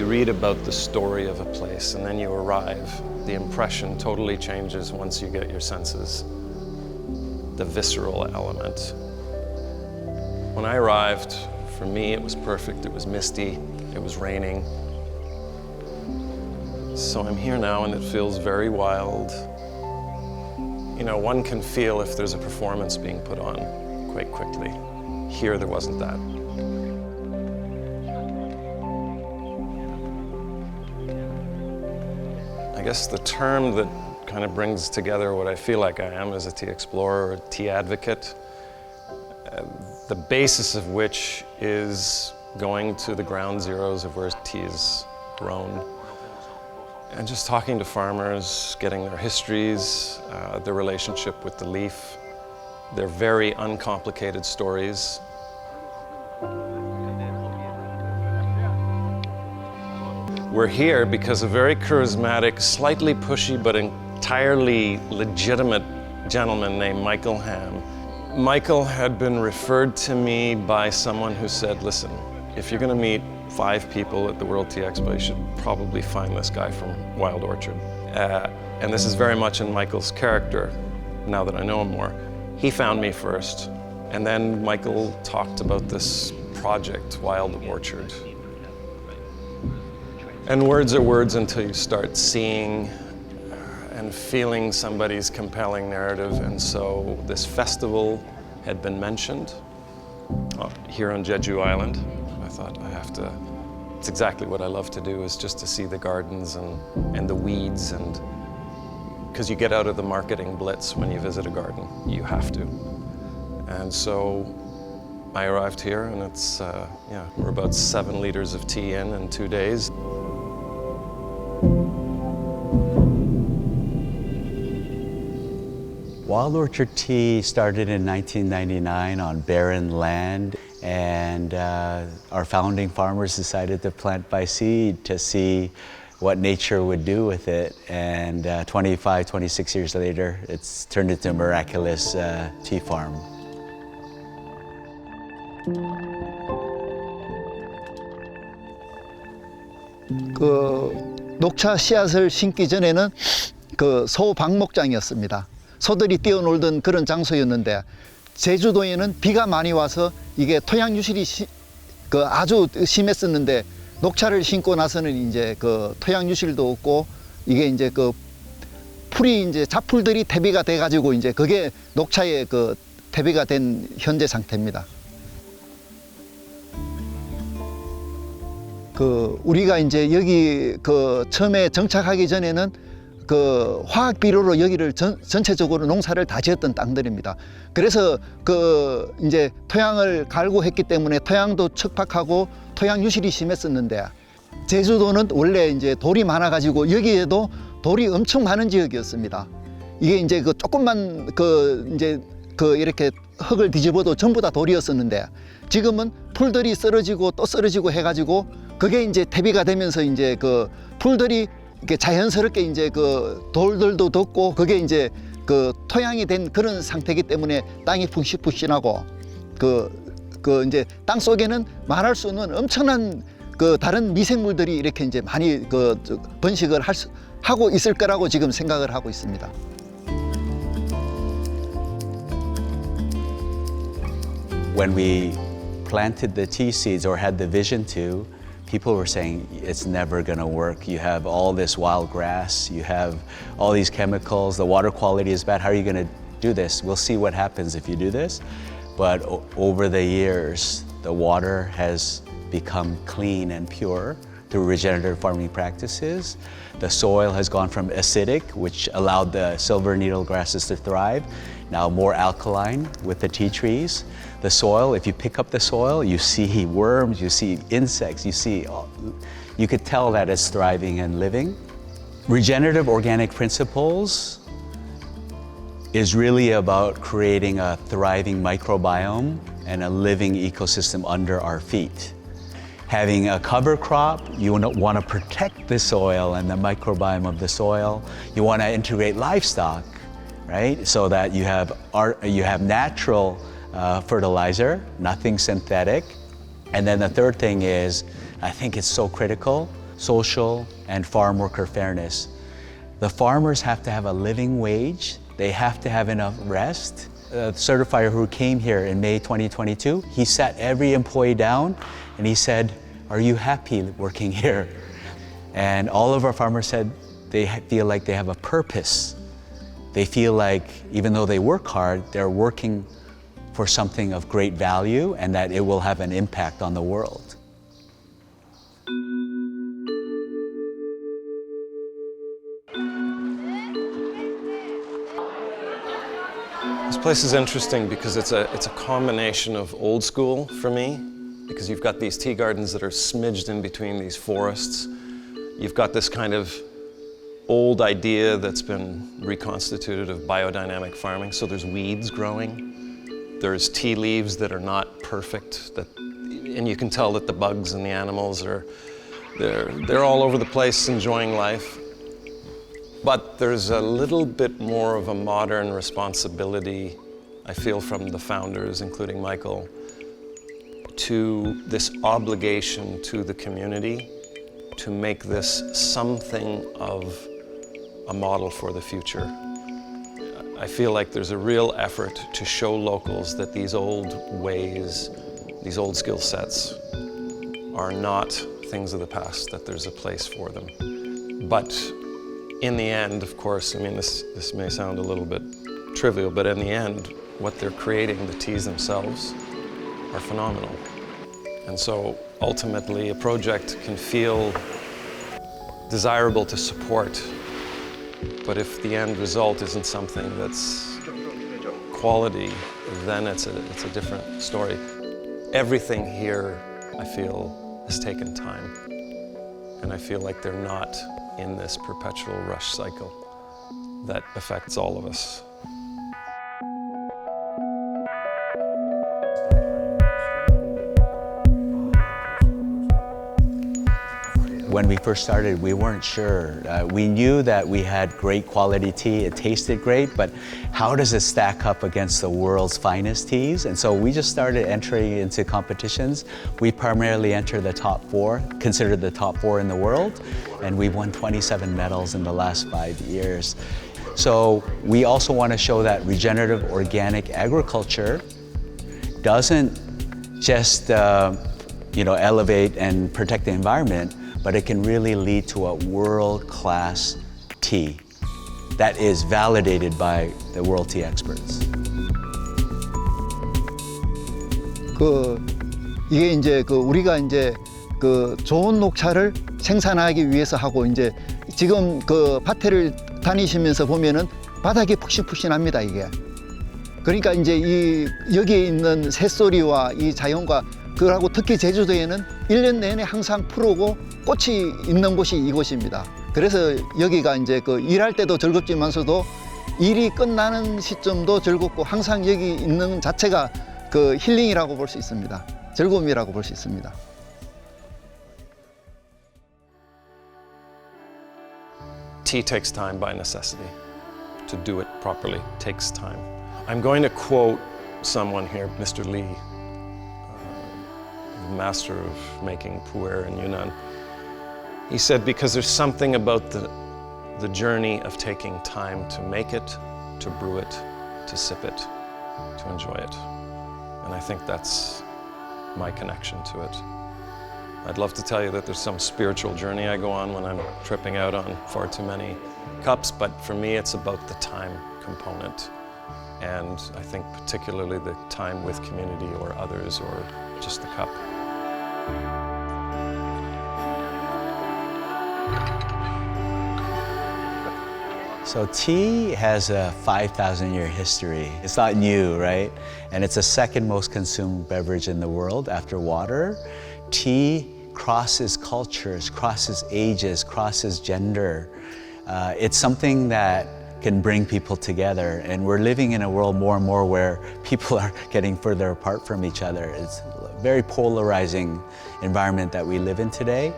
you read about the story of a place and then you arrive. The impression totally changes once you get your senses. The visceral element. When I arrived, for me it was perfect. It was misty, it was raining. So I'm here now and it feels very wild. You know, one can feel if there's a performance being put on quite quickly. Here there wasn't that. I guess the term that kind of brings together what I feel like I am as a tea explorer or a tea advocate, the basis of which is going to the ground zeros of where tea is grown and just talking to farmers, getting their histories, their relationship with the leaf, their very uncomplicated stories. We're here because a very charismatic, slightly pushy, but entirely legitimate gentleman named Michael Ham. Michael had been referred to me by someone who said, listen, if you're gonna meet 5 people at the World Tea Expo, you should probably find this guy from Wild Orchard. And this is very much in Michael's character, now that I know him more. He found me first, and then Michael talked about this project, Wild Orchard. And words are words until you start seeing and feeling somebody's compelling narrative. And so this festival had been mentioned here on Jeju Island. I thought it's exactly what I love to do, is just to see the gardens and the weeds, and because you get out of the marketing blitz when you visit a garden, you have to. And so I arrived here and it's, we're about 7 liters of tea in 2 days. Wild Orchard Tea started in 1999 on barren land, and our founding farmers decided to plant by seed to see what nature would do with it. And 25, 26 years later, it's turned into a miraculous tea farm. 녹차 씨앗을 심기 전에는 소 방목장이었습니다. 소들이 뛰어놀던 그런 장소였는데, 제주도에는 비가 많이 와서 이게 토양 유실이 아주 심했었는데, 녹차를 심고 나서는 이제 토양 유실도 없고, 이게 이제 풀이 이제 잡풀들이 퇴비가 돼 가지고 이제 그게 녹차의 퇴비가 된 현재 상태입니다. 우리가 이제 여기 처음에 정착하기 전에는 화학 비료로 여기를 전체적으로 농사를 다 지었던 땅들입니다. 그래서 이제 토양을 갈고 했기 때문에 토양도 척박하고 토양 유실이 심했었는데, 제주도는 원래 이제 돌이 많아 가지고 여기에도 돌이 엄청 많은 지역이었습니다. 이게 이제 조금만 이렇게 흙을 뒤집어도 전부 다 돌이었었는데, 지금은 풀들이 쓰러지고 또 쓰러지고 해 가지고 그게 이제 퇴비가 되면서 이제 풀들이 이렇게 자연스럽게 이제 돌들도 덮고, 그게 이제 토양이 된 그런 상태이기 때문에 땅이 푹신푹신하고, 이제 땅 속에는 말할 수 없는 엄청난 다른 미생물들이 이렇게 이제 많이 번식을 하고 있을 거라고 지금 생각을 하고 있습니다. When we planted the tea seeds, or had the vision to, people were saying, it's never gonna work. You have all this wild grass, you have all these chemicals, the water quality is bad. How are you gonna do this? We'll see what happens if you do this. But over the years, the water has become clean and pure through regenerative farming practices. The soil has gone from acidic, which allowed the silver needle grasses to thrive, now more alkaline with the tea trees. The soil, if you pick up the soil, you see worms, you see insects, you could tell that it's thriving and living. Regenerative organic principles is really about creating a thriving microbiome and a living ecosystem under our feet. Having a cover crop, you want to protect the soil and the microbiome of the soil. You want to integrate livestock, right? So that you have natural fertilizer, nothing synthetic. And then the third thing is, I think it's so critical, social, and farm worker fairness. The farmers have to have a living wage. They have to have enough rest. The certifier who came here in May 2022, he sat every employee down and he said, "Are you happy working here?" And all of our farmers said they feel like they have a purpose. They feel like even though they work hard, they're working for something of great value and that it will have an impact on the world. This place is interesting because it's a combination of old school for me, because you've got these tea gardens that are smidged in between these forests. You've got this kind of old idea that's been reconstituted of biodynamic farming. So there's weeds growing. There's tea leaves that are not perfect, and you can tell that the bugs and the animals they're all over the place enjoying life. But there's a little bit more of a modern responsibility, I feel, from the founders, including Michael, to this obligation to the community to make this something of a model for the future. I feel like there's a real effort to show locals that these old ways, these old skill sets are not things of the past, that there's a place for them. But in the end, of course, I mean, this may sound a little bit trivial, but in the end, what they're creating, the teas themselves, are phenomenal. And so ultimately, a project can feel desirable to support, but if the end result isn't something that's quality, then it's a different story. Everything here, I feel, has taken time. And I feel like they're not in this perpetual rush cycle that affects all of us. When we first started, we weren't sure. We knew that we had great quality tea, it tasted great, but how does it stack up against the world's finest teas? And so we just started entering into competitions. We primarily enter the top 4, considered the top 4 in the world, and we won 27 medals in the last 5 years. So we also want to show that regenerative organic agriculture doesn't just elevate and protect the environment, but it can really lead to a world-class tea that is validated by the world tea experts. 이게 이제 우리가 이제 좋은 녹차를 생산하기 위해서 하고, 이제 지금 밭을 다니시면서 보면은 바닥이 푹신푹신합니다, 이게. 그러니까 이제 여기에 있는 새소리와 이 자연과 그하고 특히 제주도에는 1년 내내 항상 푸르고 꽃이 있는 곳이 이곳입니다. 그래서 여기가 이제 일할 때도 즐겁지만서도 일이 끝나는 시점도 즐겁고, 항상 여기 있는 자체가 힐링이라고 볼 수 있습니다. 즐거움이라고 볼 수 있습니다. Tea takes time by necessity. To do it properly takes time. I'm going to quote someone here, Mr. Lee, master of making pu'er in Yunnan. He said, because there's something about the journey of taking time to make it, to brew it, to sip it, to enjoy it. And I think that's my connection to it. I'd love to tell you that there's some spiritual journey I go on when I'm tripping out on far too many cups, but for me it's about the time component. And I think particularly the time with community or others or just the cup. So tea has a 5,000-year history. It's not new, right? And it's the second most consumed beverage in the world after water. Tea crosses cultures, crosses ages, crosses gender. It's something that can bring people together. And we're living in a world more and more where people are getting further apart from each other. It's a very polarizing environment that we live in today.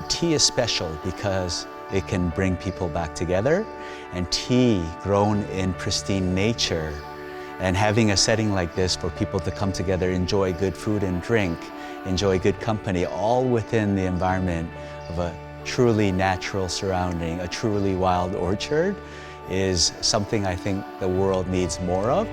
Tea is special because it can bring people back together. And tea grown in pristine nature and having a setting like this for people to come together, enjoy good food and drink, enjoy good company, all within the environment of a truly natural surrounding, a truly wild orchard, is something I think the world needs more of.